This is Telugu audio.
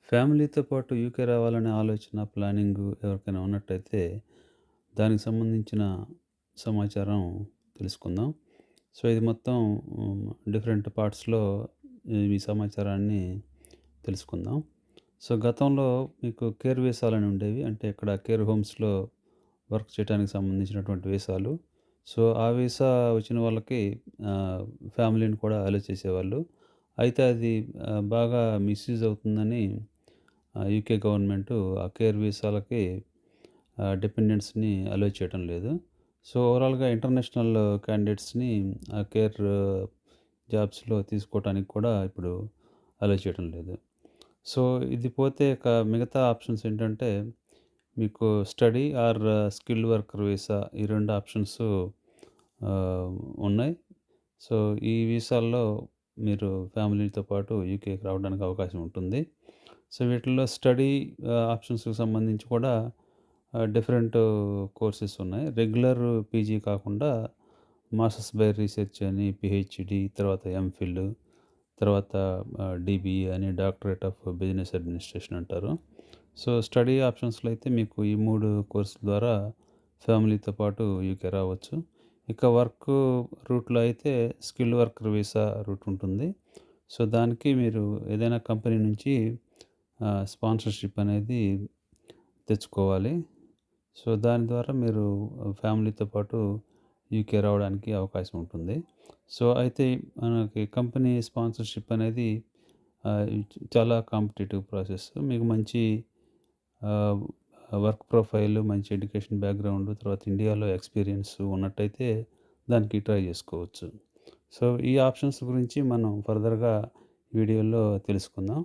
ఫ్యామిలీతో పాటు యూకే రావాలనే ఆలోచన, ప్లానింగు ఎవరికైనా ఉన్నట్టయితే, దానికి సంబంధించిన సమాచారం తెలుసుకుందాం. సో, ఇది మొత్తం హ్మ్, డిఫరెంట్ పార్ట్స్‌లో ఈ సమాచారాన్ని తెలుసుకుందాం. సో, గతంలో మీకు కేర్ వీసాలని ఉండేవి. అంటే ఇక్కడ కేర్ హోమ్స్‌లో వర్క్ చేయడానికి సంబంధించినటువంటి వీసాలు. సో, ఆ వీసా వచ్చిన వాళ్ళకి ఆహ్, ఫ్యామిలీని కూడా అలో చేసేవాళ్ళు. అయితే అది బాగా మిస్‌యూజ్ అవుతుందని యూకే గవర్నమెంటు ఆ కేర్ వీసాలకి డిపెండెంట్స్‌ని అలో చేయటం లేదు. సో, ఓవరాల్‌గా ఇంటర్నేషనల్ క్యాండిడేట్స్‌ని ఆ కేర్ జాబ్స్‌లో తీసుకోవటానికి కూడా ఇప్పుడు అలో చేయటం లేదు. సో, ఇది పోతే ఇక మిగతా ఆప్షన్స్ ఏంటంటే, మీకు study or skilled worker visa ఈ 2 ఆప్షన్స్ ఆహ్, ఉన్నాయి. సో, ఈ వీసాల్లో మీరు ఫ్యామిలీతో పాటు యూకేకి రావడానికి అవకాశం ఉంటుంది. సో, వీటిల్లో స్టడీ ఆప్షన్స్‌కి సంబంధించి కూడా డిఫరెంట్ కోర్సెస్ ఉన్నాయి. రెగ్యులర్ పీజీ కాకుండా మాస్టర్స్ బై రీసెర్చ్ అని, పీహెచ్‌డీ, తర్వాత ఎంఫిల్, తర్వాత డీబీఏ అని డాక్టరేట్ ఆఫ్ బిజినెస్ అడ్మినిస్ట్రేషన్ అంటారు. సో, స్టడీ ఆప్షన్స్‌లో అయితే మీకు ఈ 3 కోర్సుల ద్వారా ఫ్యామిలీతో పాటు యూకే రావచ్చు. ఇక వర్క్ రూట్‌లో అయితే స్కిల్డ్ వర్కర్ వీసా రూట్ ఉంటుంది. సో, దానికి మీరు ఏదైనా కంపెనీ నుంచి స్పాన్సర్‌షిప్ అనేది తెచ్చుకోవాలి. సో, దాని ద్వారా మీరు ఫ్యామిలీతో పాటు యూకే రావడానికి అవకాశం ఉంటుంది. సో, అయితే మనకి కంపెనీ స్పాన్సర్‌షిప్ అనేది చాలా కాంపిటీటివ్ ప్రాసెస్. మీకు మంచి ఆహ్, వర్క్ ప్రొఫైల్, మంచి ఎడ్యుకేషన్ బ్యాక్‌గ్రౌండ్, తర్వాత ఇండియాలో ఎక్స్‌పీరియన్స్ ఉన్నట్టయితే దానికి ట్రై చేసుకోవచ్చు. సో, ఈ ఆప్షన్స్ గురించి మనం ఫర్దర్‌గా వీడియోలో తెలుసుకుందాం.